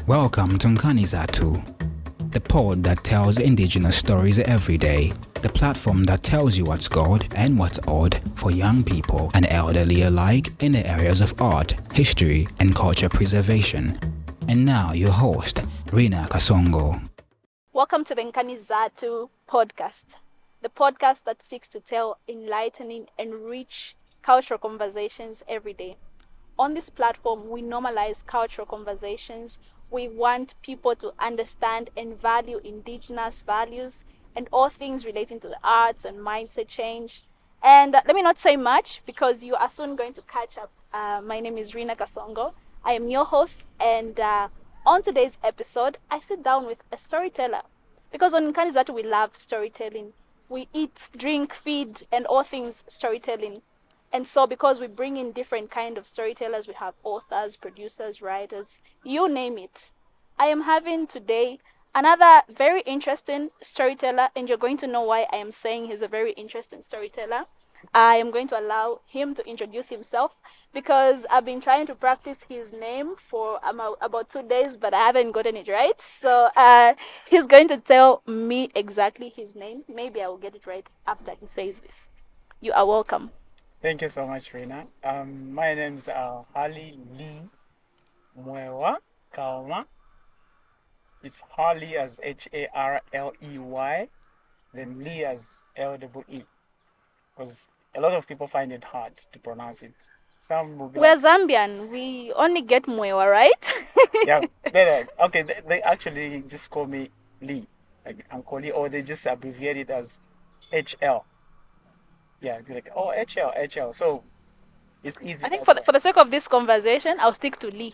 Welcome to Nkanizatu, the pod that tells indigenous stories every day, the platform that tells you what's good and what's odd for young people and elderly alike in the areas of art, history, and culture preservation. And now your host, Rinah Kasongo. Welcome to the Nkanizatu podcast, the podcast that seeks to tell enlightening and rich cultural conversations every day. On this platform, we normalize cultural conversations. We want people to understand and value indigenous values and all things relating to the arts and mindset change. And let me not say much because you are soon going to catch up. My name is Rinah Kasongo. I am your host, and on today's episode, I sit down with a storyteller. Because on Nkanizatu, we love storytelling. We eat, drink, feed, and all things storytelling. And so because we bring in different kind of storytellers, we have authors, producers, writers, you name it. I am having today another very interesting storyteller, and you're going to know why I am saying he's a very interesting storyteller. I am going to allow him to introduce himself because I've been trying to practice his name for about 2 days, but I haven't gotten it right. So he's going to tell me exactly his name. Maybe I will get it right after he says this. You are welcome. Thank you so much, Rinah. My name's Harleylee Mwewa, Kalma. It's Harley as Harley, then Lee as Lee. Because a lot of people find it hard to pronounce it. Some will be We're Zambian. We only get Mwewa, right? yeah, okay, they actually just call me Lee, like Uncle Lee, or they just abbreviate it as HL. Yeah, be like, oh, HL. So it's easy. I think for the sake of this conversation, I'll stick to Lee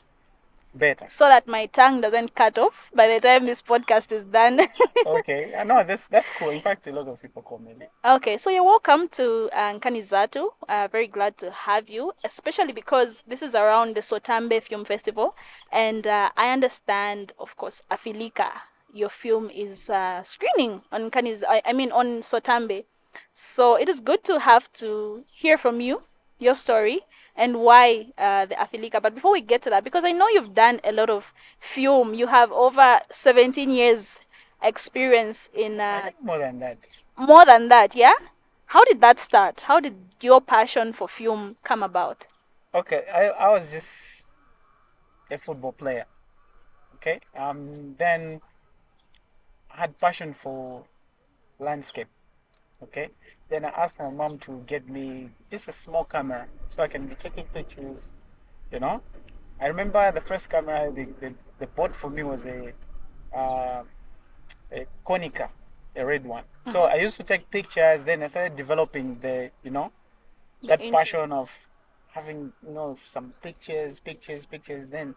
Better. so that my tongue doesn't cut off by the time this podcast is done. Okay, I know that's cool. In fact, a lot of people call me Lee. Okay, so you're welcome to Nkanizatu. Very glad to have you, especially because this is around the Sotambe Film Festival, and I understand, of course, Afilika, your film is screening on on Sotambe. So it is good to have to hear from you, your story, and why the Afilika. But before we get to that, because I know you've done a lot of film, you have over 17 years experience in I think more than that. more than that, yeah? How did that start? How did your passion for film come about? Okay, I was just a football player. Okay, then I had passion for landscape. Okay, then I asked my mom to get me just a small camera so I can be taking pictures. You know, I remember the first camera they bought for me was uh, a Konica, a red one. So I used to take pictures. Then I started developing that passion of having some pictures. Then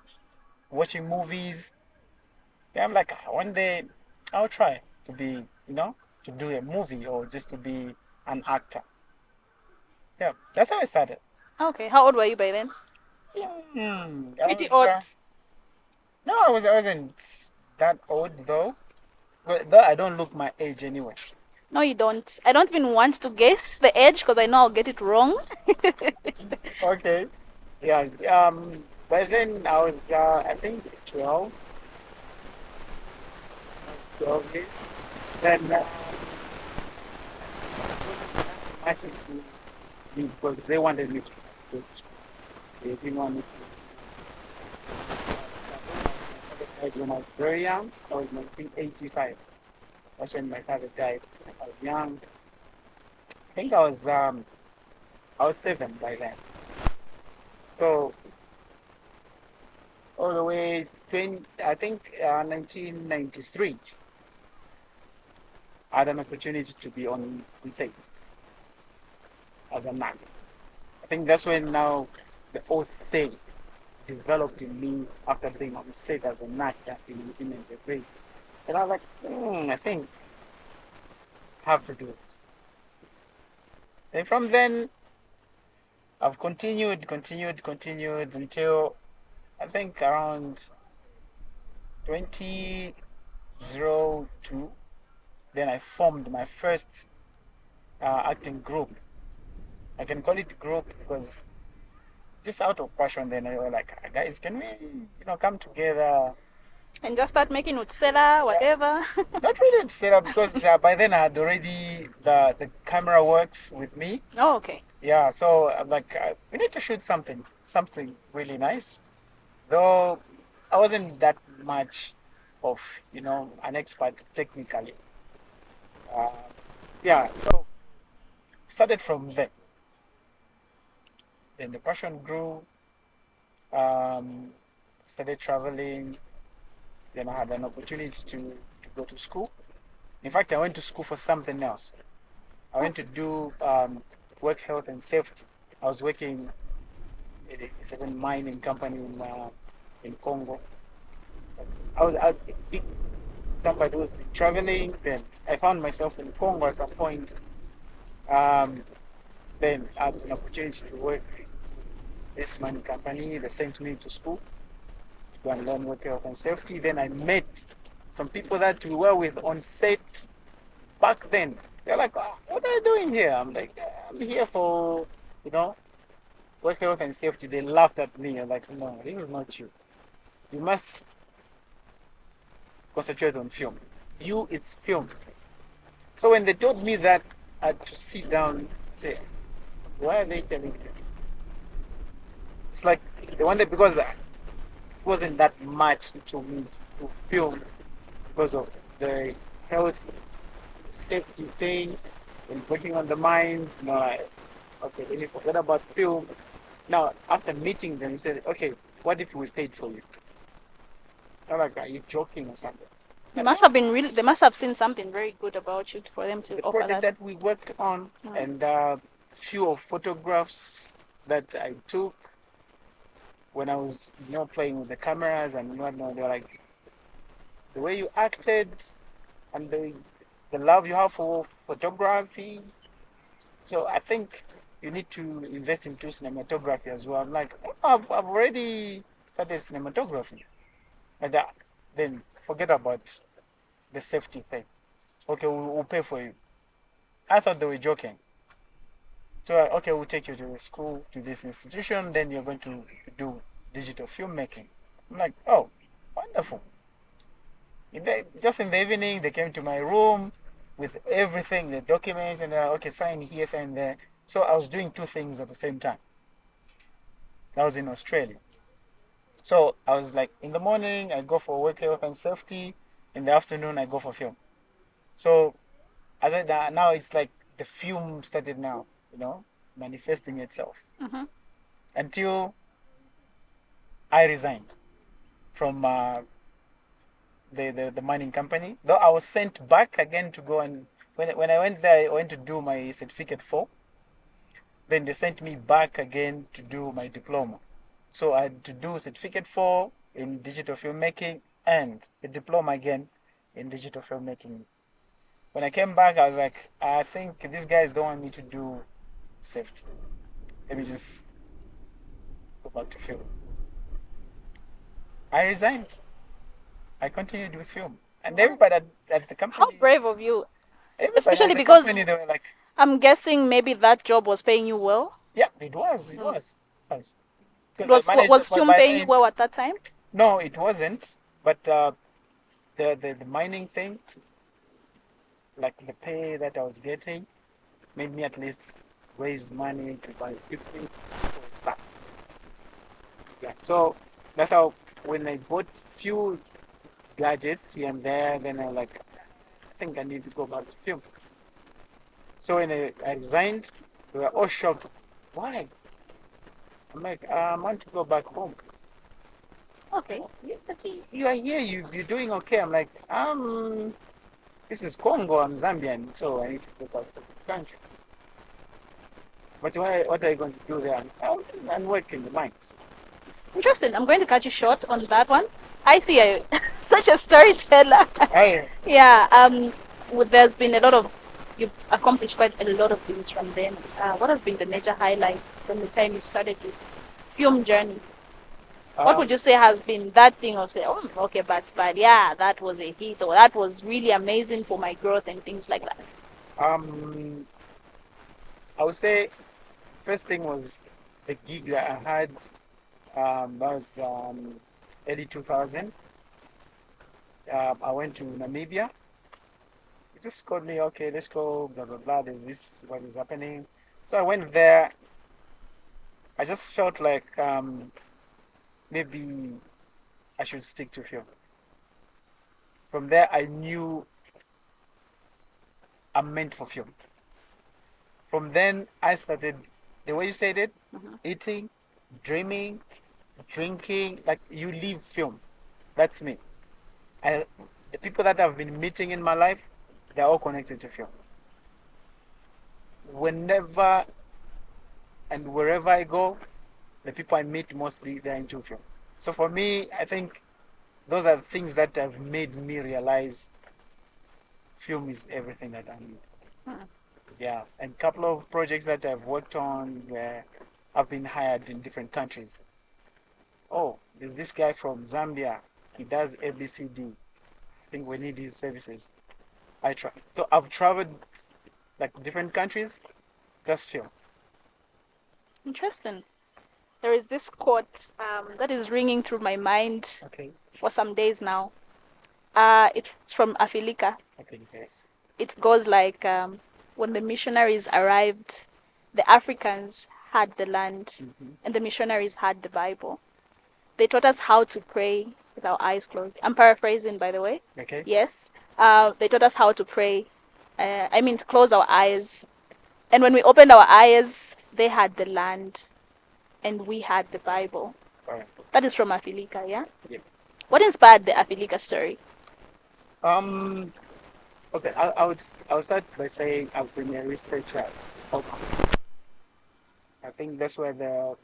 watching movies. Yeah, I'm like one day I'll try to be to do a movie or just to be an actor. Yeah, that's how I started. Okay, how old were you by then? Pretty old. No, I wasn't that old though. But though I don't look my age anyway. No, you don't. I don't even want to guess the age because I know I'll get it wrong. Okay. Yeah. By then I was I think 12. 12 years. Then I think because they wanted me to go to school. They didn't want me to. When I was very young, I was 1985. That's when my father died. I was young. I think I was 7 by then. So all the way 1993, I had an opportunity to be on set as an actor. I think that's when now the whole thing developed in me after being on set as an actor in 1993. And I was like, I think I have to do it. And from then, I've continued until I think around 2002. Then I formed my first acting group. I can call it group because just out of passion, then I was like, guys, can we, come together And just start making utsela, whatever. Not really set up because by then I had already the camera works with me. Oh, okay. Yeah, so I'm like, we need to shoot something really nice. Though I wasn't that much of, an expert technically. Uh, yeah, so started from there. Then the passion grew. Um, Started traveling. Then I had an opportunity to go to school. In fact, I went to school for something else. I went to do work health and safety. I was working at a certain mining company in Congo. I was big somebody who was traveling. Then I found myself in Congo at some point. Um, then I had an opportunity to work this mining company. They sent me to school to go and learn work health and safety. Then I met some people that we were with on set back then. They're like, "Oh, what are you doing here?" I'm like, "I'm here for, you know, work health and safety." They laughed at me. I'm like, "No, this is not you. You must concentrate on film. It's film." So when they told me that, I had to sit down and say, why are they telling me this? It's like they wanted, because it wasn't that much to me to film because of the health safety thing and working on the mines. No, okay, then you forget about film. Now, after meeting them, you said, okay, what if we paid for you? I'm like, are you joking or something? They must have been really. They must have seen something very good about you for them to The offer project that. that we worked on and few of photographs that I took when I was, playing with the cameras and whatnot. They're like, the way you acted and the love you have for photography. So I think you need to invest into cinematography as well. I'm like, oh, I've already started cinematography. And then forget about the safety thing. Okay, we'll pay for you. I thought they were joking. So, okay, we'll take you to the school, to this institution, then you're going to do digital filmmaking. I'm like, oh, wonderful. Just in the evening, they came to my room with everything, the documents, and okay, sign here, sign there. So I was doing two things at the same time. I was in Australia. So I was like, in the morning, I go for work health and safety. In the afternoon, I go for film. So as I now it's like the film started now, manifesting itself until I resigned from the mining company. Though I was sent back again to go, and when I went there, I went to do my certificate 4. Then they sent me back again to do my diploma. So I had to do certificate 4 in digital filmmaking and a diploma again in digital filmmaking. When I came back, I was like, I think these guys don't want me to do safety. Let me just go back to film. I resigned. I continued with film. And everybody at the company. How brave of you! Everybody Especially at the because company, they were like, I'm guessing maybe that job was paying you well. yeah, it was. It was. Was film paying you well at that time? No, it wasn't. But the mining thing, like the pay that I was getting, made me at least raise money to buy equipment for stuff. Yeah, so that's how when I bought few gadgets here and there, then I like, I think I need to go back to film. So when I resigned, they were all shocked. Why? I'm like, I want to go back home. Okay, you are here, you're doing okay. I'm like, this is Congo, I'm Zambian, so I need to go back to the country. But what are you going to do there? I'm working in the mines. Interesting. I'm going to cut you short on that one. I see you such a storyteller. Hey. Yeah. There's been a lot of. You've accomplished quite a lot of things from then. What has been the major highlights from the time you started this film journey? What would you say has been that thing of say, oh, okay, but yeah, that was a hit, or that was really amazing for my growth and things like that? I would say first thing was the gig that I had. That was early 2000. I went to Namibia. He just called me, okay, let's go, blah, blah, blah. There's this, what is happening. So I went there. I just felt like maybe I should stick to film. From there, I knew I'm meant for film. From then, I started, the way you said it, eating, dreaming, drinking, like you live film. That's me. The people that I've been meeting in my life, they're all connected to film. Whenever and wherever I go, the people I meet mostly they're into film. So for me, I think those are things that have made me realize film is everything that I need. Yeah, and a couple of projects that I've worked on where I've been hired in different countries. Oh, there's this guy from Zambia. He does ABCD. I think we need his services. I try. So I've traveled like different countries, just film. Interesting. There is this quote that is ringing through my mind Okay. for some days now. It's from Afilika. Okay. Yes. It goes like, when the missionaries arrived, the Africans had the land and the missionaries had the Bible. They taught us how to pray with our eyes closed. I'm paraphrasing, by the way. Okay. Yes. They taught us how to pray. To close our eyes. And when we opened our eyes, they had the land and we had the Bible. All right. That is from Afilika, yeah? Yeah. What inspired the Afilika story? Okay. I would start by saying I've been a researcher. I think that's where the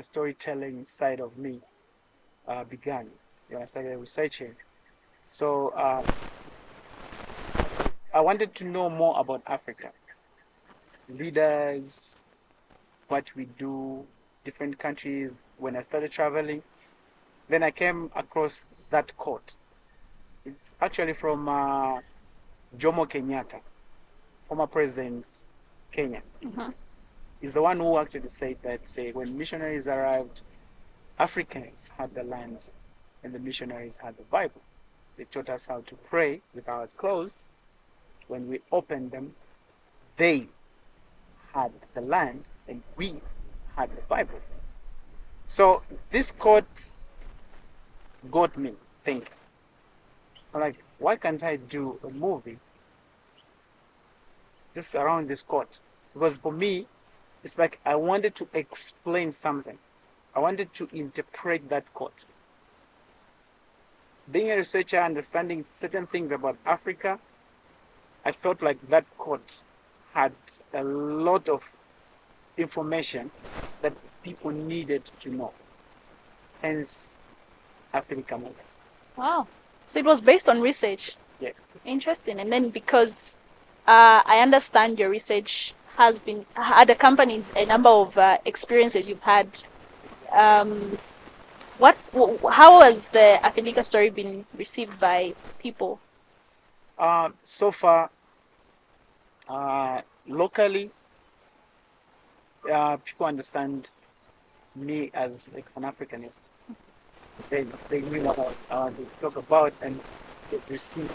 storytelling side of me began. Yeah, I started researching. So I wanted to know more about Africa, leaders, what we do, different countries. When I started traveling, then I came across that quote. It's actually from Jomo Kenyatta, former president Kenya. He's the one who actually said that, say, when missionaries arrived, Africans had the land and the missionaries had the Bible. They taught us how to pray with our eyes closed. When we opened them, they had the land and we had the Bible. So this quote got me thinking. I'm like, why can't I do a movie just around this quote? Because for me, it's like I wanted to explain something. I wanted to interpret that quote. Being a researcher, understanding certain things about Africa, I felt like that quote had a lot of information that people needed to know. Hence, Afilika movie. Wow. So it was based on research. Yeah. Interesting. And then because I understand your research had accompanied a number of experiences you've had. How has the Afilika story been received by people? So far, locally, people understand me as like an Africanist. They knew what they talk about and they receive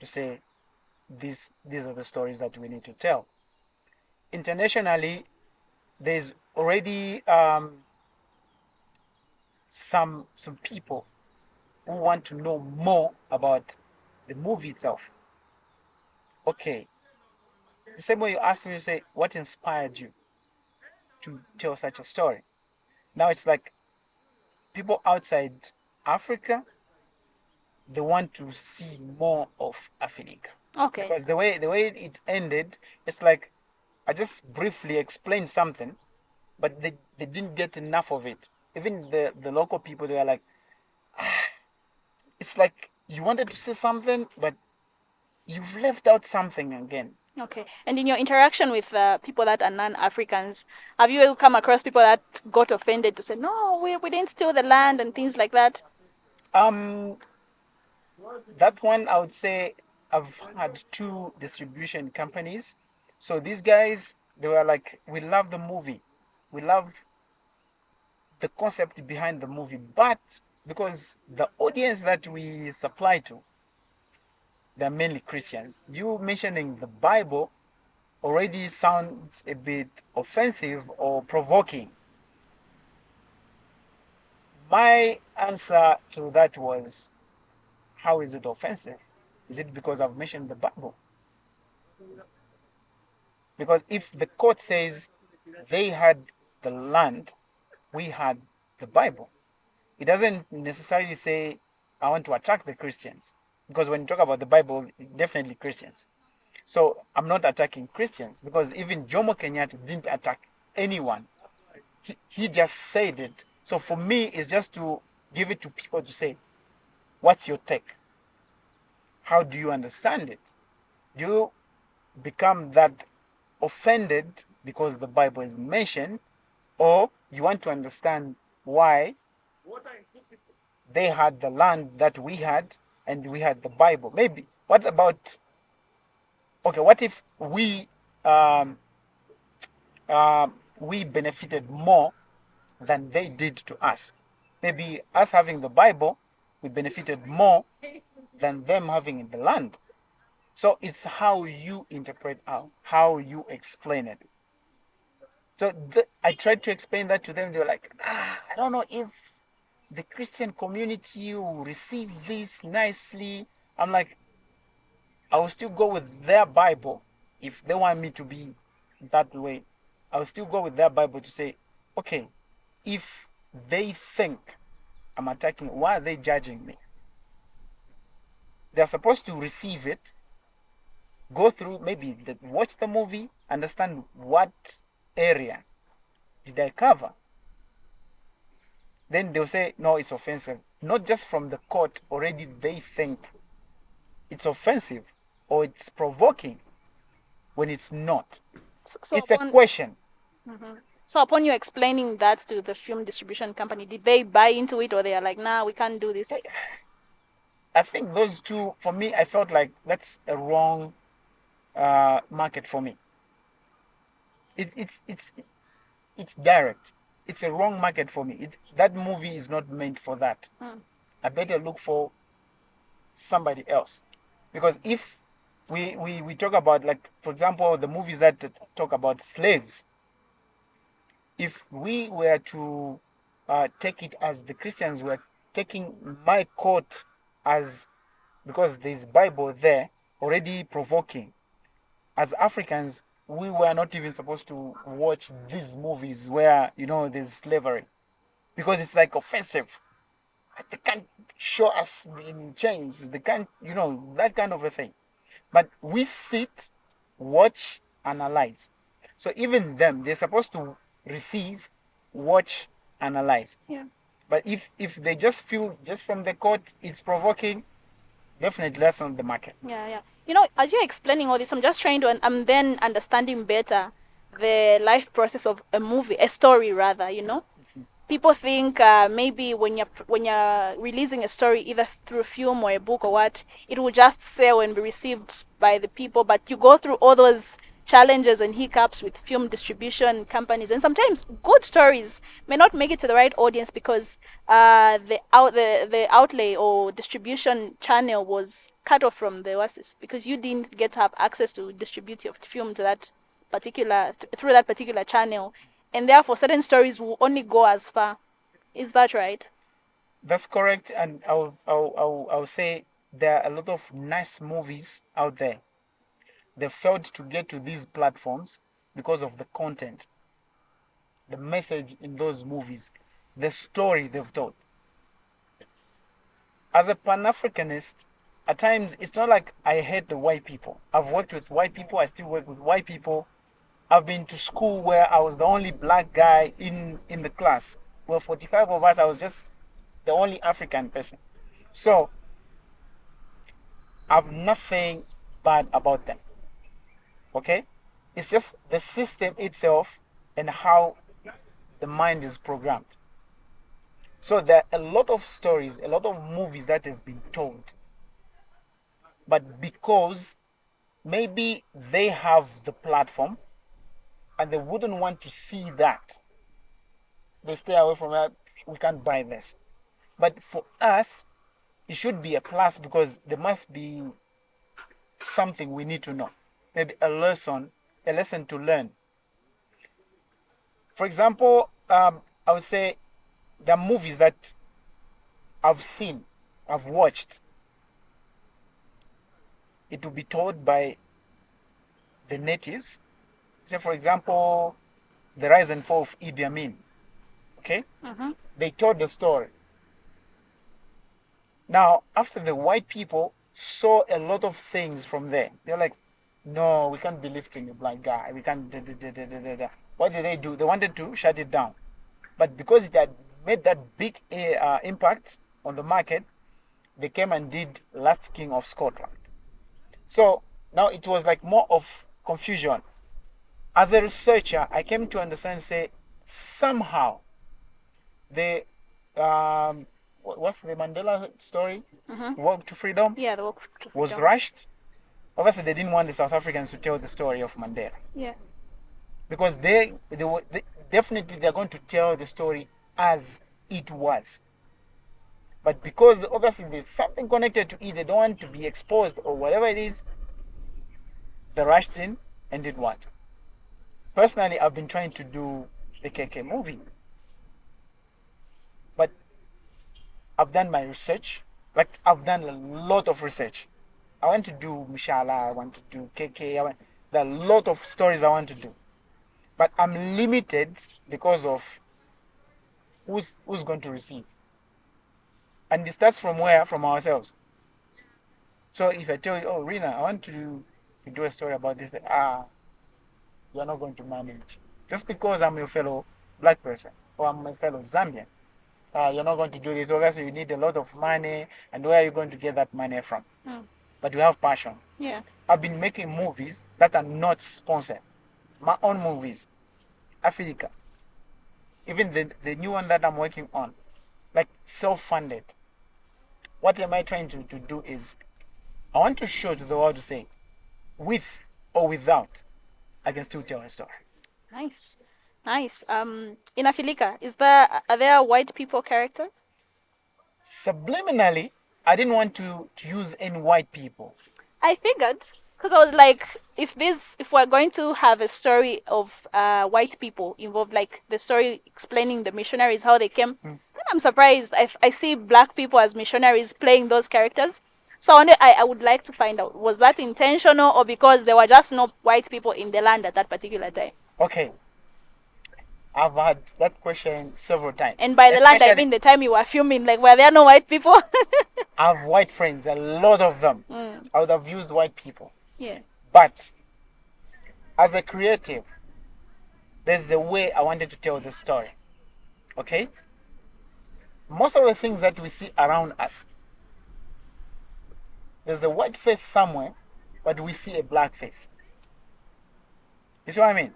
to say these are the stories that we need to tell. Internationally, there's already some people who want to know more about the movie itself. Okay, the same way you asked me to say what inspired you to tell such a story. Now it's like people outside Africa, they want to see more of Afilika. Okay. Because the way it ended, it's like I just briefly explained something, but they didn't get enough of it. Even the local people, they were like, it's like you wanted to say something, but you've left out something again. Okay. And in your interaction with people that are non-Africans, have you come across people that got offended to say, no, we didn't steal the land and things like that? That one, I would say I've had 2 distribution companies. So these guys, they were like, we love the movie. We love the concept behind the movie, but because the audience that we supply to, they're mainly Christians. You mentioning the Bible already sounds a bit offensive or provoking. My answer to that was, how is it offensive? Is it because I've mentioned the Bible? Because if the court says they had the land, we had the Bible, it doesn't necessarily say I want to attack the Christians. Because when you talk about the Bible, definitely Christians. So I'm not attacking Christians, because even Jomo Kenyatta didn't attack anyone. He just said it. So for me, it's just to give it to people to say, what's your take? How do you understand it? Do you become that offended because the Bible is mentioned, or you want to understand why they had the land that we had and we had the Bible? Maybe. What about, okay, what if um, we benefited more than they did to us? Maybe us having the Bible, we benefited more than them having the land. So it's how you interpret out, how you explain it. So I tried to explain that to them. They were like, I don't know if the Christian community will receive this nicely. I'm like, I will still go with their Bible if they want me to be that way. I will still go with their Bible to say, okay, if they think I'm attacking, why are they judging me? They're supposed to receive it, go through, maybe watch the movie, understand what area did I cover. Then they'll say, no, it's offensive. Not just from the court, already they think it's offensive or it's provoking when it's not. So it's a question. So upon you explaining that to the film distribution company, did they buy into it, or they are like, nah, we can't do this? I think those two, for me, I felt like that's a wrong market for me. It's direct. It's a wrong market for me. That movie is not meant for that. I better look for somebody else. Because if we talk about, like, for example, the movies that talk about slaves, if we were to take it as the Christians were taking my quote as, because there's Bible there already provoking, as Africans, we were not even supposed to watch these movies where, there's slavery, because it's like offensive. They can't show us in chains. They can't, that kind of a thing. But we sit, watch, analyze. So even them, they're supposed to receive, watch, analyze. Yeah. But if they just feel, just from the court, it's provoking, definitely that's not the market. Yeah. As you're explaining all this, I'm just trying to, I'm then understanding better the life process of a movie, a story rather, People think maybe when you're releasing a story, either through a film or a book or what, it will just sell and be received by the people. But you go through all those challenges and hiccups with film distribution companies, and sometimes good stories may not make it to the right audience because the outlay or distribution channel was cut off from the Oasis, because you didn't get to have access to distribute your film to that particular through that particular channel. And therefore, certain stories will only go as far. Is that right? That's correct. And I'll say there are a lot of nice movies out there. They failed to get to these platforms because of the content, the message in those movies, the story they've told. As a Pan-Africanist, at times it's not like I hate the white people. I've worked with white people. I still work with white people. I've been to school where I was the only black guy in the class. Well, 45 of us, I was just the only African person. So, I've nothing bad about them. Okay? It's just the system itself and how the mind is programmed. So, there are a lot of stories, a lot of movies that have been told. But because maybe they have the platform, and they wouldn't want to see that, they stay away from that. We can't buy this. But for us, it should be a plus because there must be something we need to know. Maybe a lesson to learn. For example, I would say the movies that I've seen, I've watched, it will be told by the natives. Say, for example, the rise and fall of Idi Amin. Okay? They told the story. Now, after the white people saw a lot of things from there, they're like, no, we can't be lifting a black guy. We can't. Da, da, da, da, da, da, da. What did they do? They wanted to shut it down. But because it had made that big impact on the market, they came and did Last King of Scotland. So now it was like more of confusion. As a researcher, I came to understand, say, somehow the what's the Mandela story? Walk to Freedom? Yeah, the Walk to Freedom was rushed. Obviously, they didn't want the South Africans to tell the story of Mandela. Yeah. Because they definitely they're going to tell the story as it was. But because obviously there's something connected to it, they don't want to be exposed or whatever it is, they rushed in and did what? Personally, I've been trying to do the KK movie. But I've done my research. Like, I've done a lot of research. I want to do Mishala, I want to do KK, there are a lot of stories I want to do. But I'm limited because of who's going to receive. And it starts from where? From ourselves. So if I tell you, oh, Rinah, I want to do a story about this, you're not going to manage. Just because I'm your fellow black person or I'm a fellow Zambian, you're not going to do this. Obviously, you need a lot of money, and where are you going to get that money from? But we have passion. Yeah. I've been making movies that are not sponsored. My own movies. Afilika. Even the new one that I'm working on. Like self-funded. What am I trying to do is, I want to show to the world to say, with or without, I can still tell a story. Nice. In Afilika, are there white people characters? Subliminally, I didn't want to use any white people. I figured, because I was like, if we're going to have a story of white people involved, like the story explaining the missionaries, how they came, then I'm surprised I see black people as missionaries playing those characters. So I would like to find out, was that intentional or because there were just no white people in the land at that particular time? Okay. I've had that question several times. And by the land, I mean the time you were filming, like, were there no white people? I have white friends, a lot of them. I would have used white people. Yeah. But as a creative, there's a way I wanted to tell the story. Okay? Most of the things that we see around us, there's a white face somewhere, but we see a black face. You see what I mean?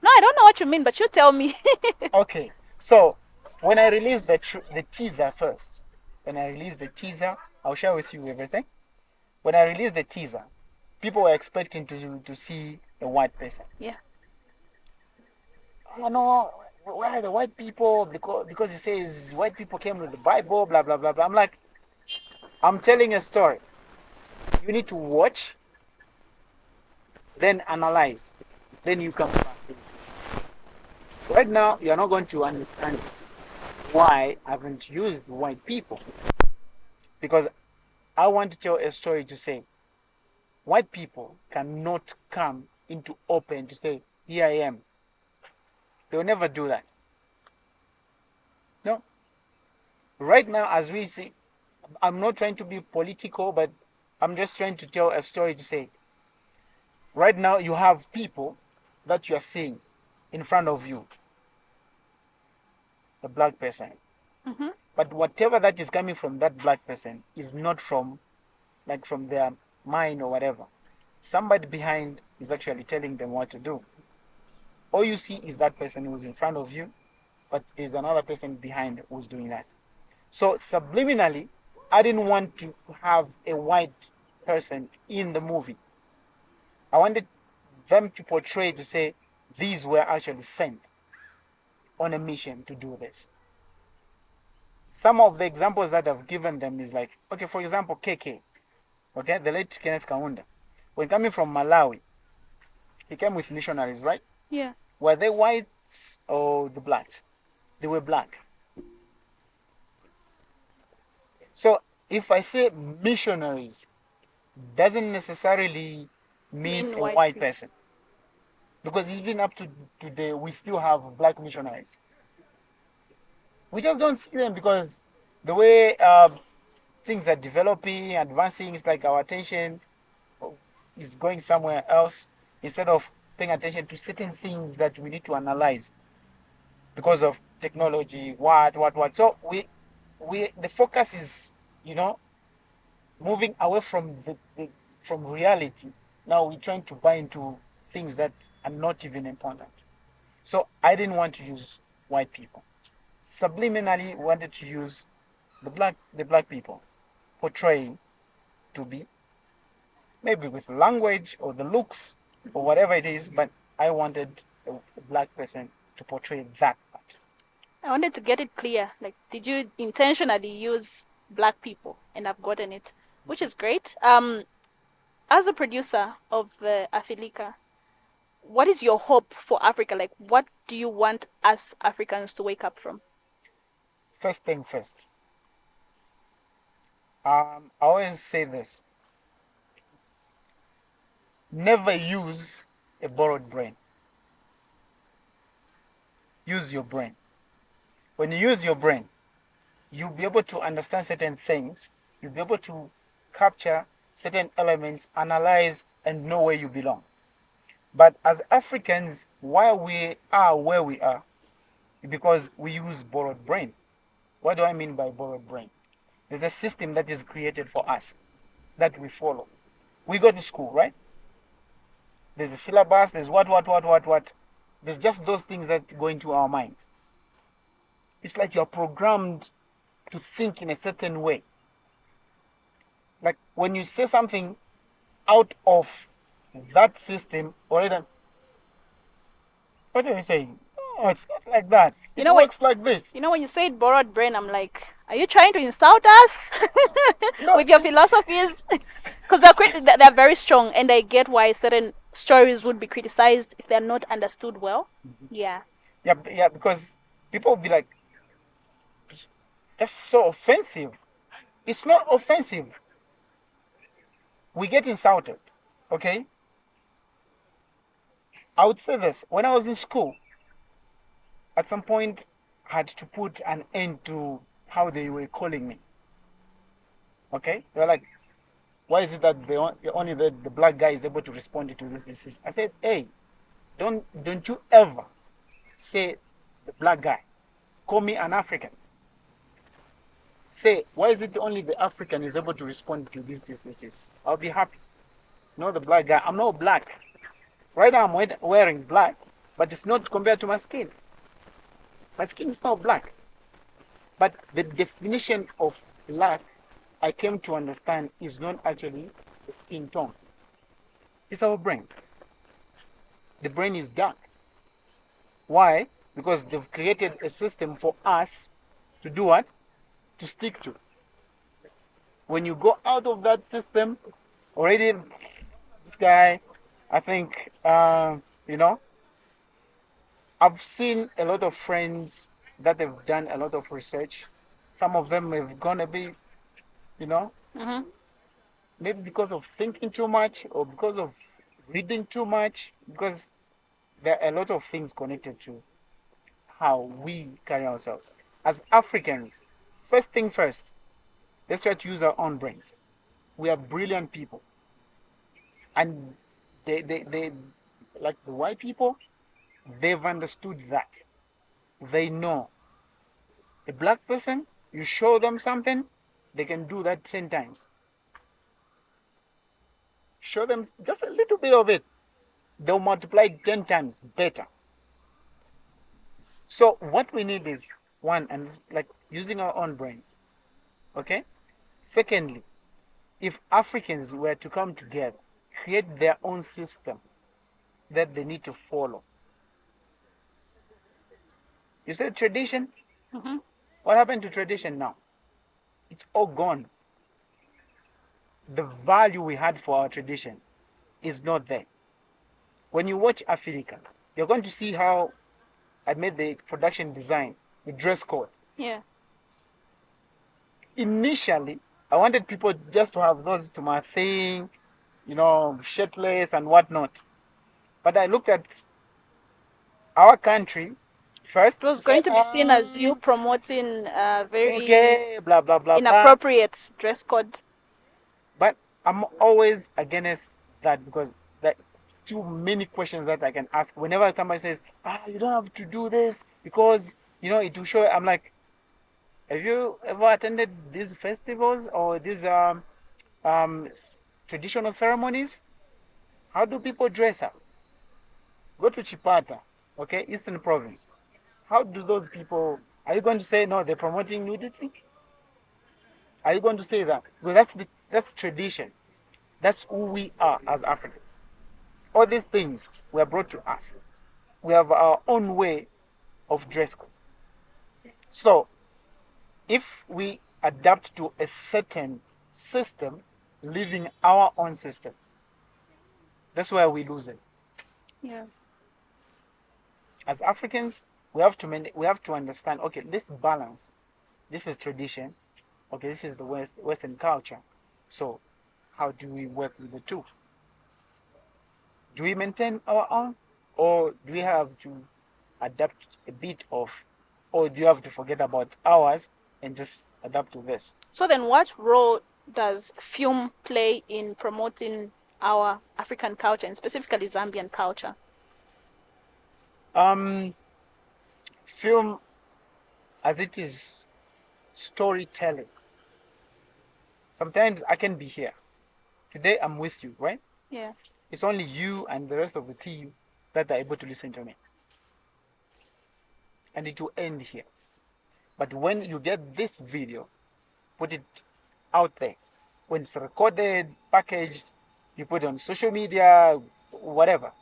No, I don't know what you mean, but you tell me. Okay. So, when I released the teaser first, I'll share with you everything. When I released the teaser, people were expecting to see a white person. Yeah. Oh no, where are the white people? Because it says white people came with the Bible, blah blah blah blah. I'm like, I'm telling a story. You need to watch, then analyze, then you come back. Right now, you are not going to understand why I haven't used white people. Because I want to tell a story to say, white people cannot come into open to say, here I am. They will never do that. No. Right now, as we see, I'm not trying to be political, but I'm just trying to tell a story to say, right now you have people that you are seeing in front of you, a black person. But whatever that is coming from that black person is not from their mind or whatever. Somebody behind is actually telling them what to do. All you see is that person who's in front of you, but there's another person behind who's doing that. So subliminally, I didn't want to have a white person in the movie. I wanted them to portray, to say, these were actually sent on a mission to do this. some of the examples that I've given them is like, okay, for example, KK, okay, the late Kenneth Kaunda. When coming from Malawi, he came with missionaries, right? Yeah. Were they whites or the blacks? They were black. So if I say missionaries, doesn't necessarily mean Mean a white white people. person. Because even up to today, we still have black missionaries. We just don't see them because the way things are developing, advancing, it's like our attention is going somewhere else instead of paying attention to certain things that we need to analyze because of technology, what. So the focus is, moving away from from reality. Now we're trying to buy into things that are not even important. So I didn't want to use white people. Subliminally wanted to use the black people, portraying to be maybe with language or the looks or whatever it is, but I wanted a black person to portray that part. I wanted to get it clear. Like, did you intentionally use black people? And I've gotten it, which is great. As a producer of Afilika, what is your hope for Africa? Like, what do you want us Africans to wake up from? First thing first. I always say this: never use a borrowed brain. Use your brain. When you use your brain, you'll be able to understand certain things. You'll be able to capture certain elements, analyze, and know where you belong. But as Africans, why we are where we are, because we use borrowed brain. What do I mean by borrowed brain? There's a system that is created for us that we follow. We go to school, right? There's a syllabus, there's what. There's just those things that go into our minds. It's like you're programmed to think in a certain way. Like when you say something out of that system, already, what are you saying? Oh, it's not like that. You It know what? works like this. You know, when you say borrowed brain, I'm like, are you trying to insult us No. with your philosophies? Because they're very strong, and I get why certain stories would be criticized if they're not understood well. Yeah. Yeah, because people will be like, that's so offensive. It's not offensive. We get insulted, okay? I would say this. When I was in school, at some point, I had to put an end to how they were calling me, okay? They were like, why is it that only the black guy is able to respond to this? I said, hey, don't you ever say the black guy. Call me an African. Say, why is it only the African is able to respond to this? I'll be happy. No, the black guy. I'm not black. Right now I'm wearing black, but it's not compared to my skin. My skin is not black. But the definition of black, I came to understand, is not actually the skin tone. It's our brain. The brain is dark. Why? Because they've created a system for us to do what? To stick to. When you go out of that system, already this guy, I think, I've seen a lot of friends that have done a lot of research. Some of them have gone a bit, Mm-hmm. maybe because of thinking too much or because of reading too much, because there are a lot of things connected to how we carry ourselves. As Africans, first thing first, let's try to use our own brains. We are brilliant people. And they like the white people, they've understood that. They know a black person, you show them something, they can do that 10 times. Show them just a little bit of it, they'll multiply 10 times better. So what we need is one, and it's like using our own brains. Okay? Secondly, if Africans were to come together, create their own system that they need to follow. You said tradition? Mm-hmm. What happened to tradition now? It's all gone. The value we had for our tradition is not there. When you watch Afilika, you're going to see how I made the production design, the dress code. Yeah. Initially, I wanted people just to have those to my thing, shirtless and whatnot. But I looked at our country first. It was To say, going to be seen as you promoting very okay, blah blah blah blah. inappropriate dress code. But I'm always against that because there's still many questions that I can ask. Whenever somebody says, you don't have to do this because, it will show. I'm like, have you ever attended these festivals or these traditional ceremonies? How do people dress up? Go to Chipata, okay, Eastern Province. How do those people, are you going to say, no, they're promoting nudity? Are you going to say that? Because that's tradition. That's who we are as Africans. All these things were brought to us. We have our own way of dress code. So, if we adapt to a certain system, leaving our own system, that's where we lose it. Yeah. As Africans, we have to understand. Okay, this balance. This is tradition. Okay, this is the Western culture. So, how do we work with the two? Do we maintain our own, or do we have to adapt a bit of, or do you have to forget about ours and just adapt to this? So then, what role does film play in promoting our African culture, and specifically Zambian culture? Film, as it is storytelling. Sometimes I can be here. Today I'm with you, right? Yeah. It's only you and the rest of the team that are able to listen to me. And it will end here. But when you get this video, put it out there. When it's recorded, packaged, you put it on social media, whatever.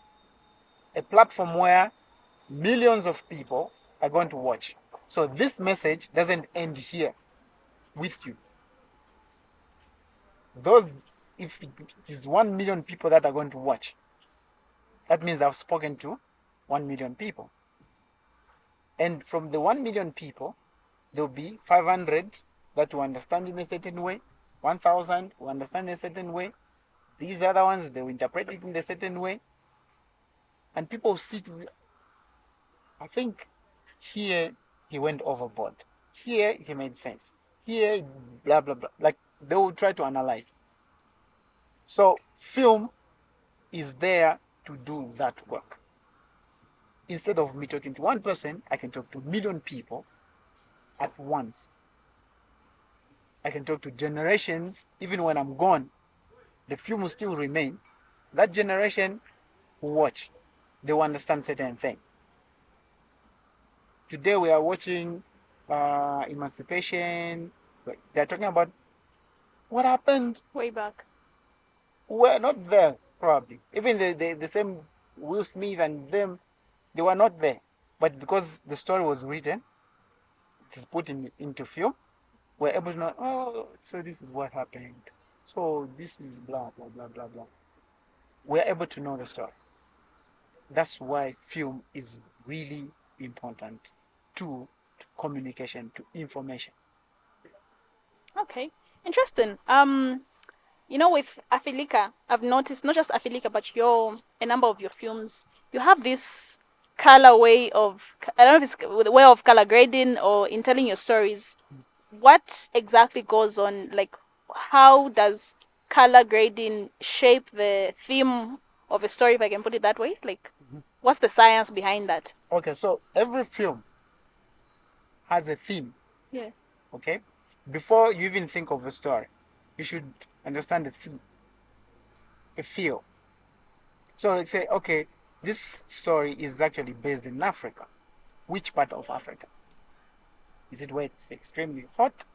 A platform where millions of people are going to watch. So this message doesn't end here with you. If it is 1 million people that are going to watch, that means I've spoken to 1 million people. And from the 1 million people, there'll be 500 that will understand in a certain way, 1,000 will understand in a certain way. These other ones, they will interpret it in a certain way. And people sit, I think here he went overboard. Here he made sense. Here, blah, blah, blah. Like they will try to analyze. So film is there to do that work. Instead of me talking to one person, I can talk to 1 million people at once. I can talk to generations. Even when I'm gone, the film will still remain. That generation will watch. They will understand certain things. Today we are watching emancipation. They're talking about what happened Way back. We're not there, probably. Even the same Will Smith and them, they were not there. But because the story was written, it is put into film, we're able to know, so this is what happened. So this is blah, blah, blah, blah, blah. We're able to know the story. That's why film is really important to communication, to information. Okay, interesting. With Afilika, I've noticed not just Afilika, but a number of your films, you have this color way of, I don't know if it's the way of color grading or in telling your stories. What exactly goes on? Like, how does color grading shape the theme of a story, if I can put it that way? Like, what's the science behind that? Okay, so every film has a theme. Yeah. Okay? Before you even think of a story, you should understand the theme, a feel. So let's say, okay, this story is actually based in Africa. Which part of Africa? Is it where it's extremely hot?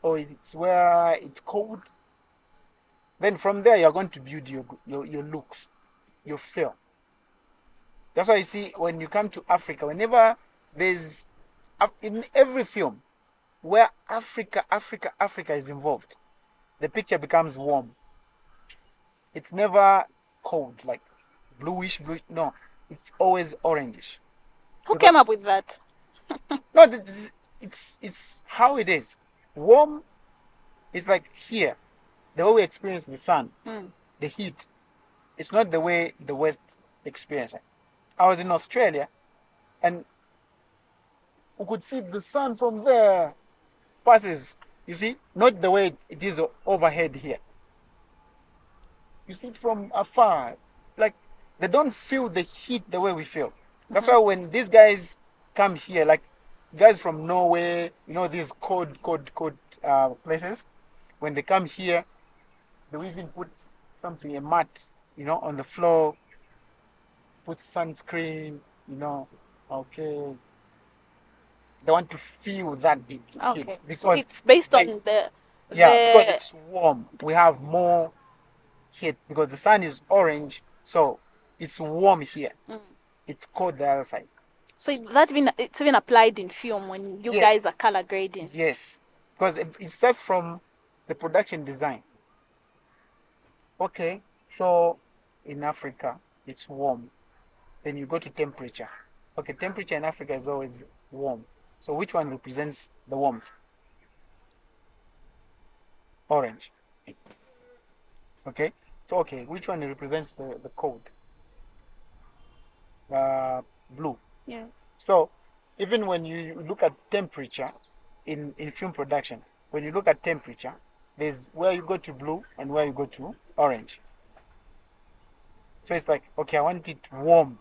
Or it's where it's cold? Then from there, you're going to build your looks, your feel. That's why you see when you come to Africa, whenever in every film, where Africa is involved, the picture becomes warm. It's never cold, like bluish. No, it's always orangish. Who Because, came up with that? no, it's how it is. Warm is like here, the way we experience the sun, the heat. It's not the way the West experience it. I was in Australia, and we could see the sun from there passes. You see, not the way it is overhead here. You see it from afar. Like, they don't feel the heat the way we feel. That's why when these guys come here, like guys from Norway, these cold places, when they come here, they will even put something, a mat, on the floor, put sunscreen, okay. They want to feel that heat. Okay. Because So it's based on because it's warm. We have more heat because the sun is orange, so it's warm here. It's cold the other side. So it's even applied in film when you guys are color grading. Yes, because it starts from the production design. Okay, so in Africa it's warm. Then you go to temperature. Okay, temperature in Africa is always warm. So which one represents the warmth? Orange. Okay, so which one represents the cold? Blue. Yeah. So even when you look at temperature in film production, when you look at temperature, there's where you go to blue and where you go to orange. So it's like, okay, I want it warm,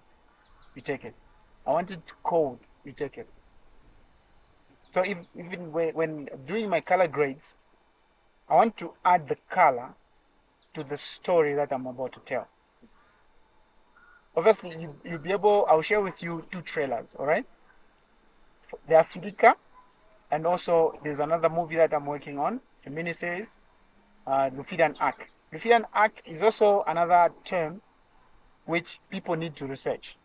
you take it. I want it cold, you take it. So even when doing my color grades, I want to add the color to the story that I'm about to tell. Obviously, you'll be able, I'll share with you 2 trailers, all right? The Afilika, and also there's another movie that I'm working on. It's a miniseries, Lufidan Arc. Lufidan Arc is also another term which people need to research,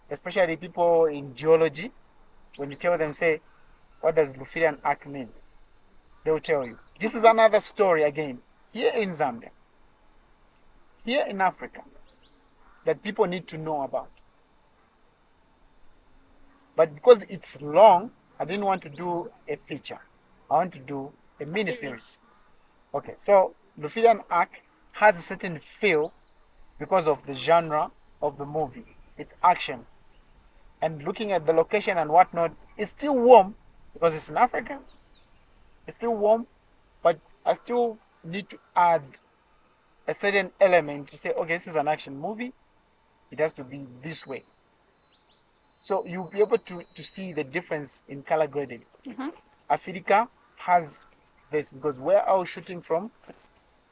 especially people in geology. When you tell them, say, what does Lufidan Arc mean? They'll tell you. This is another story again, here in Zambia, here in Africa, that people need to know about. But because it's long, I didn't want to do a feature. I want to do a mini-series. Okay, so Lufidan Arc has a certain feel because of the genre of the movie. It's action. And looking at the location and whatnot, it's still warm because it's in Africa. It's still warm, but I still need to add a certain element to say, okay, this is an action movie. It has to be this way. So you'll be able to see the difference in color grading. Afilika has this because where I was shooting from,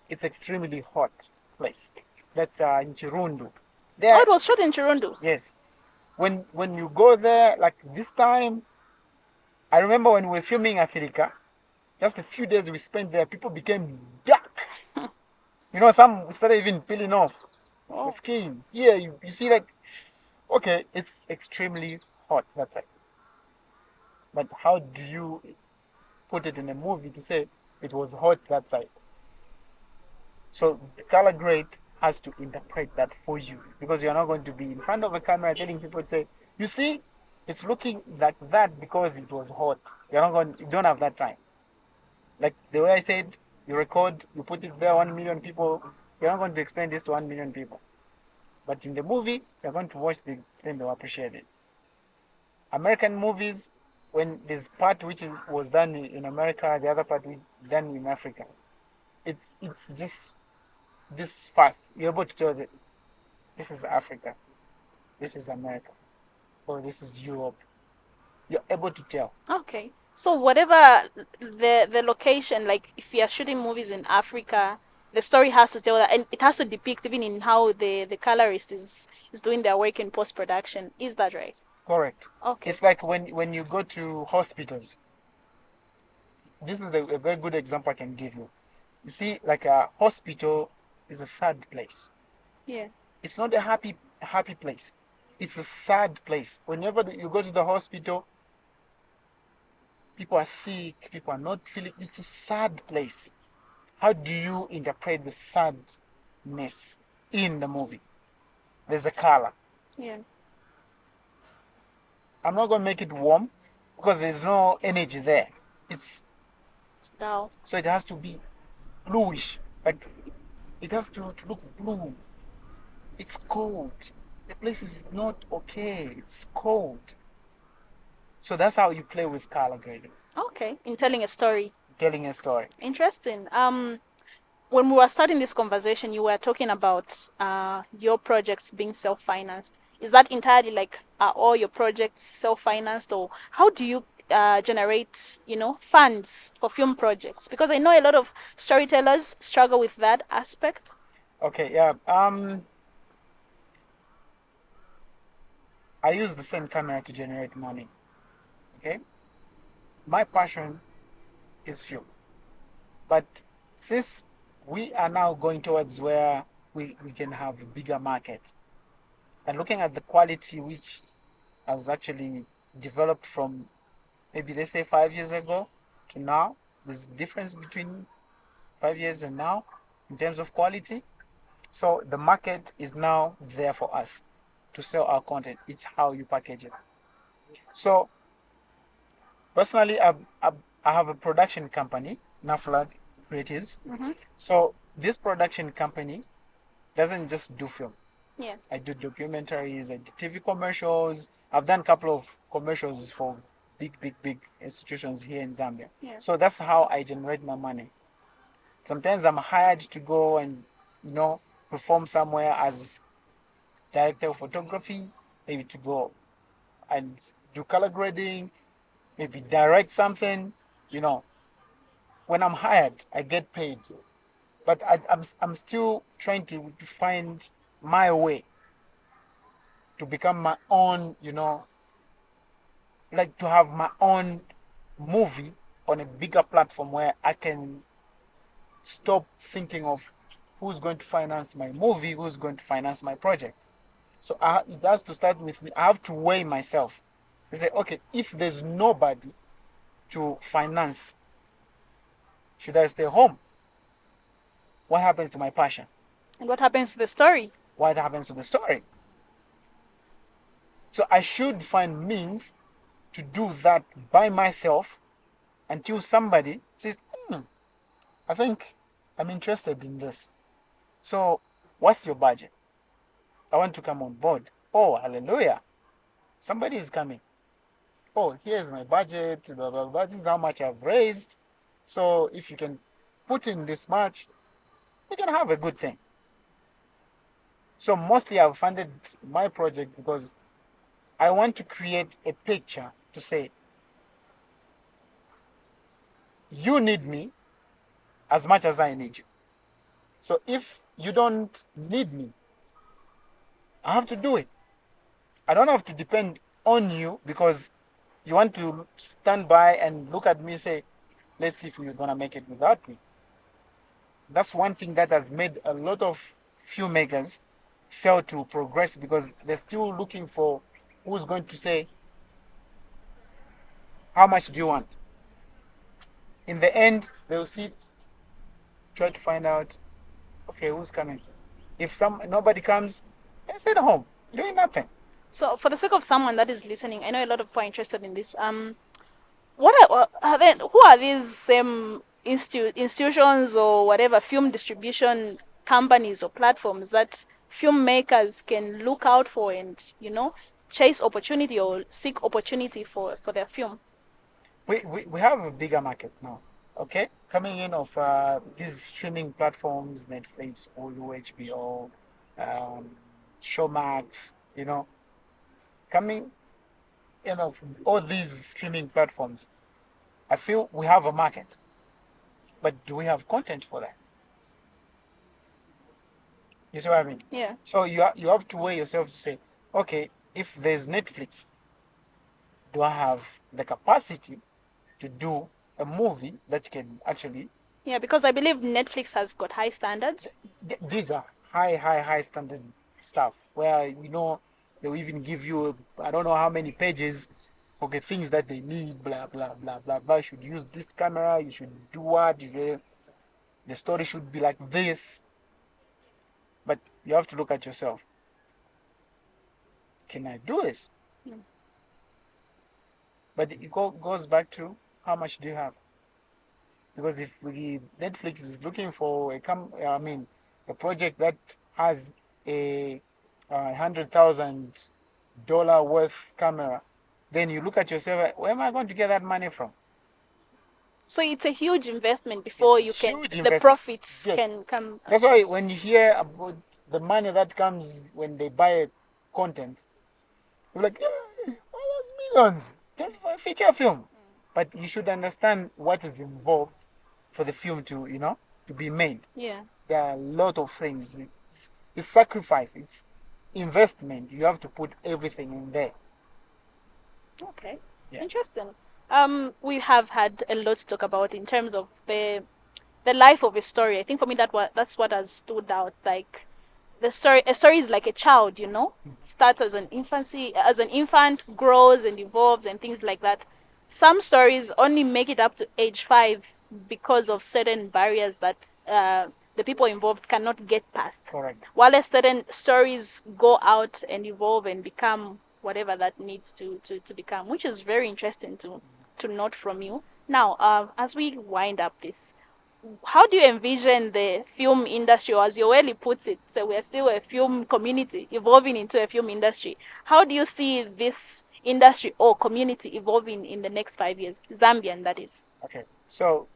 it's extremely hot place. That's in Chirundu. It was shot in Chirundu? Yes. When you go there, like this time, I remember when we were filming Afilika, just a few days we spent there, people became dark. Some started even peeling off the skin. Yeah, you see, like, okay, it's extremely hot that side. But how do you put it in a movie to say it was hot that side? So the color grade has to interpret that for you, because you're not going to be in front of a camera telling people to say, you see, it's looking like that because it was hot. You don't have that time. Like the way I said, you record, you put it there, 1 million people, you're not going to explain this to 1 million people. But in the movie, they're going to watch then they'll appreciate it. American movies, when this part which was done in America, the other part done in Africa, it's just this fast. You're able to tell that this is Africa, this is America, or this is Europe. You're able to tell. Okay. So whatever the location, like if you are shooting movies in Africa, the story has to tell that, and it has to depict even in how the colorist is doing their work in post-production. Is that right? Correct. Okay. It's like when you go to hospitals. This is a very good example I can give you. You see, like a hospital is a sad place. Yeah. It's not a happy place. It's a sad place. Whenever you go to the hospital, People are sick. People are not feeling. It's a sad place. How do you interpret the sadness in the movie? There's a color. Yeah. I'm not gonna make it warm because there's no energy there. It's It's dull. so it has to be bluish. Like it has to look blue. It's cold. The place is not okay. It's cold. So that's how you play with color grading, Okay. In telling a story. telling a story. Interesting. When we were starting this conversation, you were talking about your projects being self-financed. Is that entirely like are all your projects self-financed, or how do you generate, funds for film projects? Because I know a lot of storytellers struggle with that aspect. Okay, yeah. I use the same camera to generate money. Okay. My passion is film. But since we are now going towards where we can have a bigger market and looking at the quality which has actually developed from maybe let's say 5 years ago to now, there's a difference between 5 years and now in terms of quality. So the market is now there for us to sell our content. It's how you package it. So personally, I have a production company, Naflag Creatives. Mm-hmm. So this production company doesn't just do film. Yeah. I do documentaries, I do TV commercials. I've done a couple of commercials for big institutions here in Zambia. Yeah. So that's how I generate my money. Sometimes I'm hired to go and perform somewhere as director of photography, maybe to go and do color grading, maybe direct something. When I'm hired, I get paid, but I'm still trying to find my way to become my own, like to have my own movie on a bigger platform where I can stop thinking of who's going to finance my movie, who's going to finance my project. So it has to start with me. I have to weigh myself. I say, okay, if there's nobody to finance, should I stay home? What happens to my passion? And what happens to the story? What happens to the story? So I should find means to do that by myself until somebody says, I think I'm interested in this. So what's your budget? I want to come on board. Oh, hallelujah. Somebody is coming. Oh, here's my budget. Blah, blah, blah. This is how much I've raised. So if you can put in this much, we can have a good thing. So mostly I've funded my project because I want to create a picture to say, you need me as much as I need you. So if you don't need me, I have to do it. I don't have to depend on you because you want to stand by and look at me and say, let's see if we're going to make it without me. That's one thing that has made a lot of filmmakers fail to progress because they're still looking for who's going to say, how much do you want? In the end, they'll sit, try to find out, okay, who's coming? If nobody comes, they sit at home, doing nothing. So, for the sake of someone that is listening, I know a lot of people are interested in this. Who are these same institutions or whatever film distribution companies or platforms that filmmakers can look out for and chase opportunity or seek opportunity for their film? We have a bigger market now, okay? Coming in of these streaming platforms, Netflix, Hulu, HBO, Showmax, coming in of all these streaming platforms, I feel we have a market. But do we have content for that? You see what I mean? Yeah. So you have to weigh yourself to say, okay, if there's Netflix, do I have the capacity to do a movie that can actually... Yeah, because I believe Netflix has got high standards. These are high standard stuff where, they'll even give you, I don't know how many pages okay, things that they need, blah blah blah blah blah. You should use this camera. You should do what? The story should be like this. But you have to look at yourself. Can I do this? But it goes back to how much do you have? Because if Netflix is looking for a project that has a $100,000 worth camera, then you look at yourself. Where am I going to get that money from? So it's a huge investment before It's you a can huge the investment. profits Yes. can come. That's why when you hear about the money that comes when they buy content, you're like, all those millions just for a feature film. But you should understand what is involved for the film to be made. Yeah. There are a lot of things. It's sacrifice. It's investment. You have to put everything in there. Okay. Yeah. Interesting. We have had a lot to talk about in terms of the life of a story. I think for me that's what has stood out. Like a story is like a child, starts as an infant, grows and evolves and things like that. Some stories only make it up to age 5 because of certain barriers that the people involved cannot get past. Correct. While certain stories go out and evolve and become whatever that needs to become, which is very interesting to note from you. Now, as we wind up this, how do you envision the film industry, or as Yoeli puts it, so we're still a film community evolving into a film industry. How do you see this industry or community evolving in the next 5 years? Zambian, that is. Okay. So,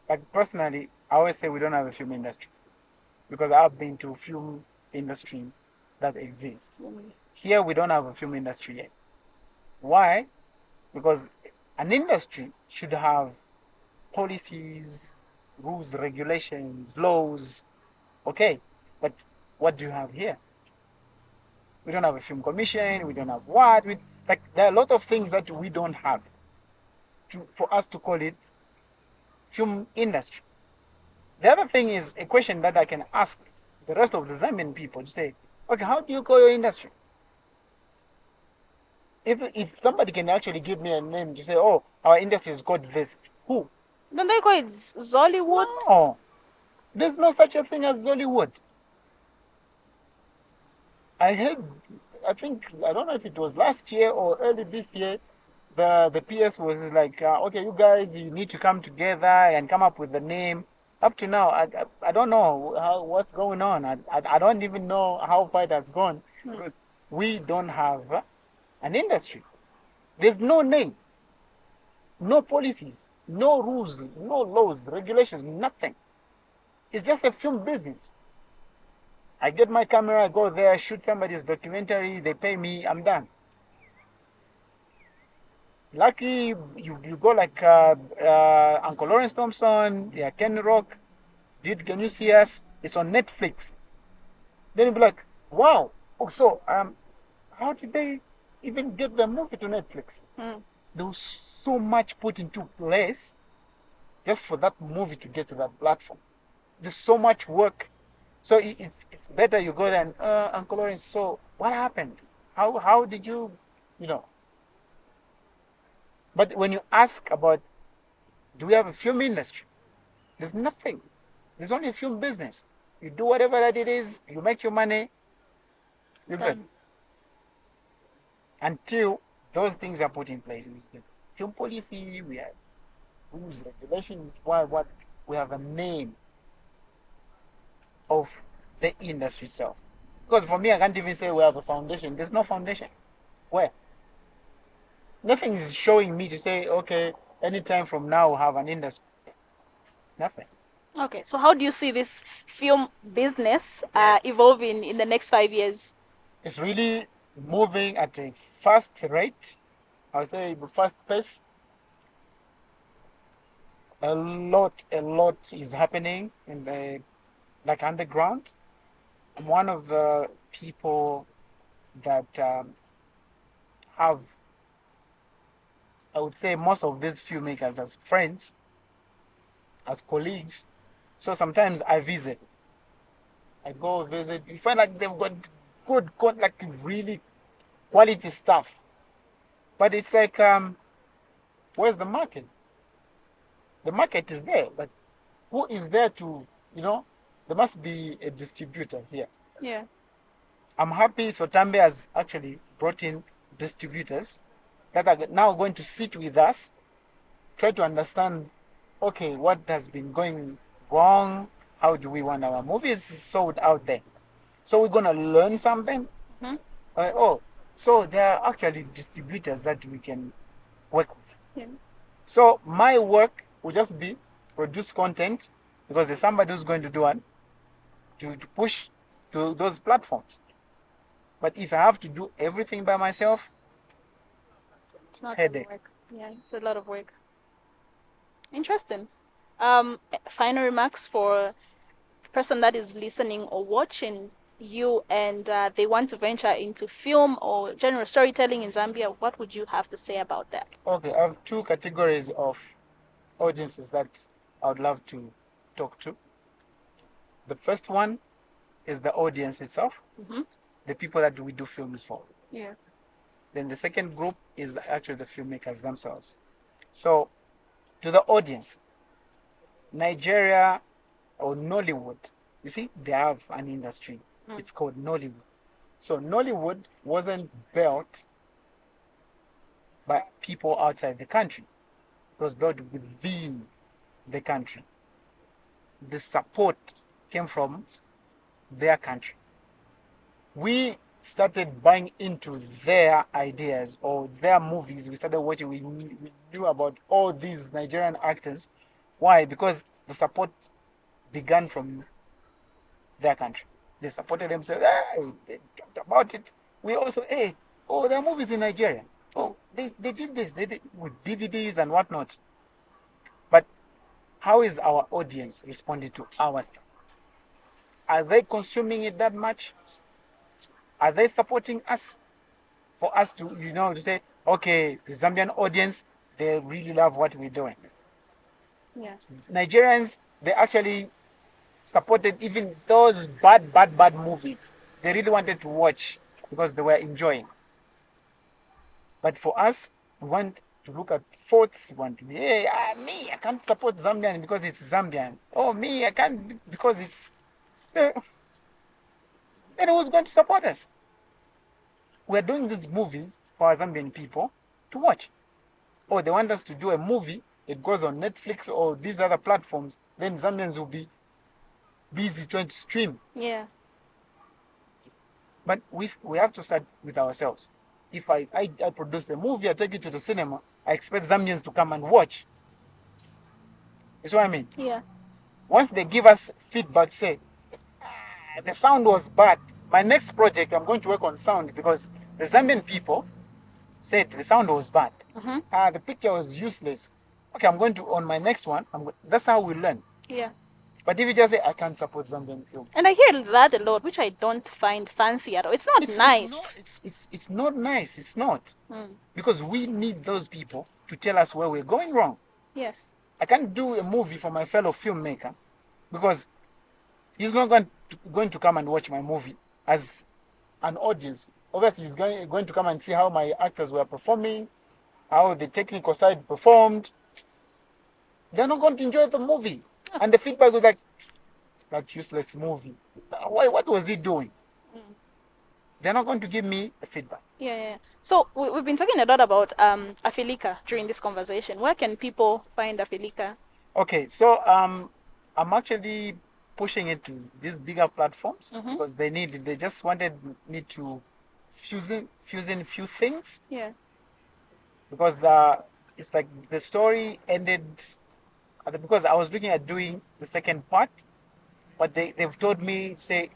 like personally, I always say we don't have a film industry because I've been to film industry that exists. Here we don't have a film industry yet. Why? Because an industry should have policies, rules, regulations, laws. Okay, but what do you have here? We don't have a film commission. We don't have what? There are a lot of things that we don't have for us to call it film industry. The other thing is a question that I can ask the rest of the Zambian people to say, okay, how do you call your industry? If somebody can actually give me a name to say, oh, our industry is called this, who? Don't they call it Zollywood? No, there's no such a thing as Zollywood. I don't know if it was last year or early this year, the PS was like, okay, you guys, you need to come together and come up with the name. Up to now, I don't know what's going on. I don't even know how far it has gone because we don't have an industry. There's no name, no policies, no rules, no laws, regulations, nothing. It's just a film business. I get my camera, I go there, shoot somebody's documentary, they pay me, I'm done. Lucky you go like Uncle Lawrence Thompson, yeah, Ken Rock, Can You See Us? It's on Netflix. Then you'll be like, wow. Oh, so how did they even get the movie to Netflix? There was so much put into place just for that movie to get to that platform. There's so much work. So it's better you go there and Uncle Lawrence, so what happened? How did you But when you ask about, do we have a film industry? There's nothing. There's only a film business. You do whatever that it is, you make your money, you're good. Until those things are put in place. We have film policy, we have rules, regulations, what we have a name of the industry itself. Because for me, I can't even say we have a foundation. There's no foundation. Where? Nothing is showing me to say, okay, anytime from now we'll have an industry. Nothing. Okay, so how do you see this film business evolving in the next 5 years? It's really moving at a fast rate. I would say fast pace. A lot is happening in the underground. I'm one of the people that have, I would say, most of these filmmakers as friends, as colleagues. So sometimes I visit. I go visit. You find like they've got good, really quality stuff. But it's like, where's the market? The market is there, but who is there to, there must be a distributor here. Yeah. I'm happy Sotambe has actually brought in distributors that are now going to sit with us, try to understand, okay, what has been going wrong? How do we want our movies sold out there? So we're going to learn something. So there are actually distributors that we can work with. Yeah. So my work will just be produce content because there's somebody who's going to do it to push to those platforms. But if I have to do everything by myself, It's not headache. work. Yeah, it's a lot of work. Interesting. Final remarks for the person that is listening or watching you and they want to venture into film or general storytelling in Zambia. What would you have to say about that? Okay, I have two categories of audiences that I would love to talk to. The first one is the audience itself, the people that we do films for. Yeah. Then the second group is actually the filmmakers themselves. So, to the audience, Nigeria or Nollywood, you see, they have an industry. It's called Nollywood. So, Nollywood wasn't built by people outside the country, it was built within the country. The support came from their country. We started buying into their ideas or their movies. We started watching. We knew about all these Nigerian actors. Why? Because the support began from their country. They supported themselves. Hey, they talked about it. We also, there are movies in Nigeria. Oh, they did this. They did with DVDs and whatnot. But how is our audience responding to our stuff? Are they consuming it that much? Are they supporting us? For us to, to say, okay, the Zambian audience, they really love what we're doing. Yeah. Nigerians, they actually supported even those bad movies. They really wanted to watch because they were enjoying. But for us, we want to look at faults. We want to be, me, I can't support Zambian because it's Zambian. Oh, me, I can't because it's... Then who's going to support us? We're doing these movies for our Zambian people to watch. Or they want us to do a movie, it goes on Netflix or these other platforms, then Zambians will be busy trying to stream. Yeah. But we have to start with ourselves. If I produce a movie, I take it to the cinema, I expect Zambians to come and watch. You see what I mean? Yeah. Once they give us feedback, say, the sound was bad. My next project, I'm going to work on sound because the Zambian people said the sound was bad. The picture was useless. Okay, I'm going to, on my next one, that's how we learn. Yeah. But if you just say, I can't support Zambian film. And I hear that a lot, which I don't find fancy at all. It's not nice. It's not nice. It's not. Because we need those people to tell us where we're going wrong. Yes. I can't do a movie for my fellow filmmaker because he's not going to come and watch my movie as an audience. Obviously, he's going to come and see how my actors were performing, how the technical side performed. They're not going to enjoy the movie. And the feedback was like, that useless movie. What was he doing? They're not going to give me a feedback. Yeah. So we've been talking a lot about Afilika during this conversation. Where can people find Afilika? Okay, so I'm actually pushing it to these bigger platforms because they just wanted me to fuse in a few things. Yeah. Because it's like the story ended because I was looking at doing the second part, but they've told me, say,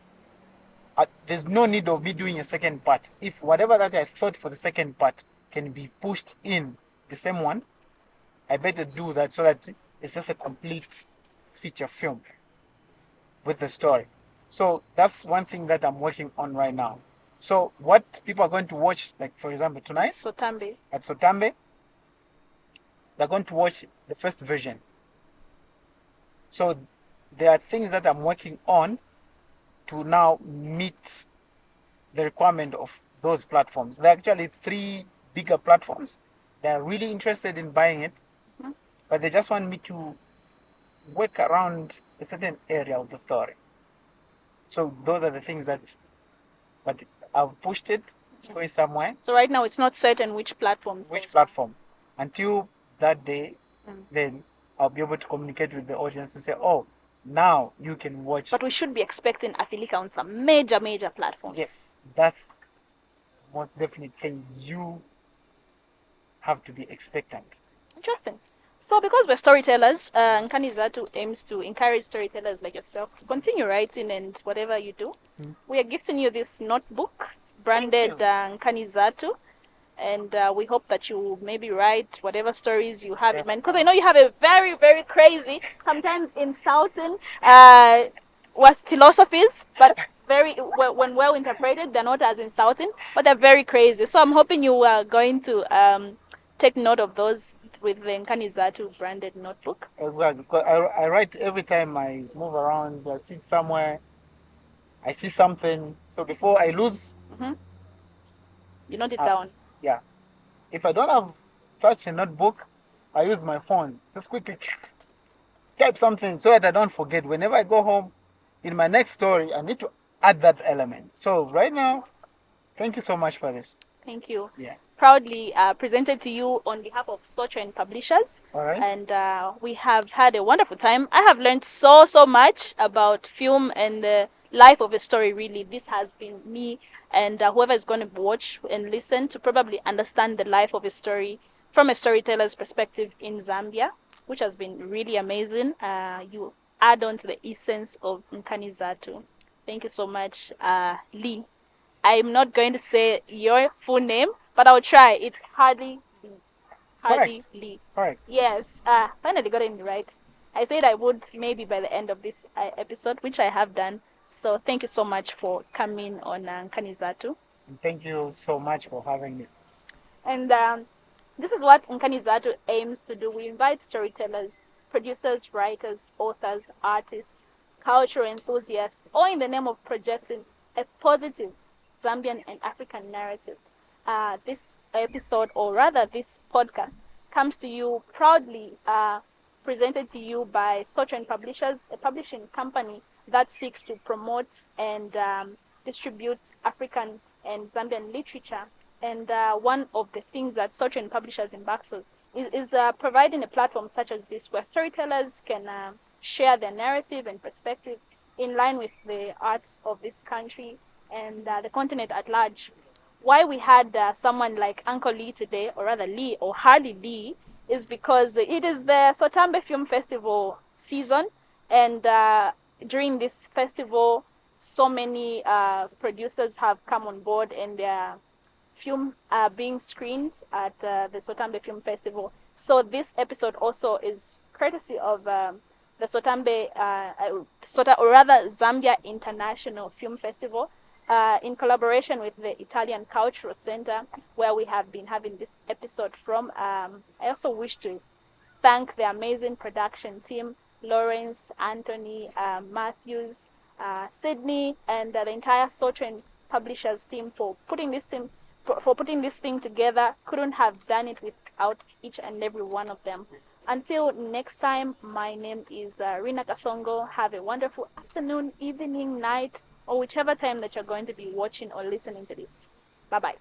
there's no need of me doing a second part. If whatever that I thought for the second part can be pushed in the same one, I better do that so that it's just a complete feature film with the story. So that's one thing that I'm working on right now. So what people are going to watch, like for example tonight at Sotambe, they're going to watch the first version. So there are things that I'm working on to now meet the requirement of those platforms. There are actually 3 bigger platforms. They're really interested in buying it, but they just want me to work around a certain area of the story. So those are the things that, but I've pushed it. It's going somewhere. So right now it's not certain which platforms. Which platform? Until that day, then I'll be able to communicate with the audience and say, oh, now you can watch. But we should be expecting Afilika on some major platforms. Yes, that's the most definite thing you have to be expectant. Interesting. So because we're storytellers, Nkanizatu aims to encourage storytellers like yourself to continue writing and whatever you do. We are gifting you this notebook branded Nkanizatu, and we hope that you maybe write whatever stories you have in mind, because I know you have a very, very crazy, sometimes insulting was philosophies, but very, when well interpreted, they're not as insulting, but they're very crazy. So I'm hoping you are going to take note of those with the Nkanizatu branded notebook. Exactly. Because I write every time I move around, I sit somewhere, I see something. So before I lose, you note it down. Yeah. If I don't have such a notebook, I use my phone. Just quickly type something so that I don't forget. Whenever I go home, in my next story, I need to add that element. So right now, thank you so much for this. Thank you. Yeah. Proudly presented to you on behalf of Socha Publishers. All right. And we have had a wonderful time. I have learned so much about film and the life of a story, really. This has been me and whoever is going to watch and listen to probably understand the life of a story from a storyteller's perspective in Zambia, which has been really amazing. You add on to the essence of Nkanizatu. Thank you so much, Lee. I'm not going to say your full name, but I'll try. It's Harleylee. Harleylee. Correct. Yes. Finally got it right. I said I would maybe by the end of this episode, which I have done. So thank you so much for coming on Nkanizatu. And thank you so much for having me. And this is what Nkanizatu aims to do. We invite storytellers, producers, writers, authors, artists, cultural enthusiasts, all in the name of projecting a positive Zambian and African narrative. This episode, or rather this podcast, comes to you proudly presented to you by Socha Publishers, a publishing company that seeks to promote and distribute African and Zambian literature. And one of the things that Socha Publishers embarks on is providing a platform such as this, where storytellers can share their narrative and perspective in line with the arts of this country and the continent at large. Why we had someone like Uncle Lee today, or rather Lee, or Harleylee, is because it is the Sotambe Film Festival season, and during this festival, so many producers have come on board, and their film being screened at the Sotambe Film Festival. So this episode also is courtesy of the Sotambe, or rather Zambia International Film Festival, in collaboration with the Italian Cultural Center, where we have been having this episode from. I also wish to thank the amazing production team, Lawrence, Anthony, Matthews, Sydney, and the entire Socha Publishers team for putting this thing together. Couldn't have done it without each and every one of them. Until next time, my name is Rinah Kasongo. Have a wonderful afternoon, evening, night, or whichever time that you're going to be watching or listening to this. Bye-bye.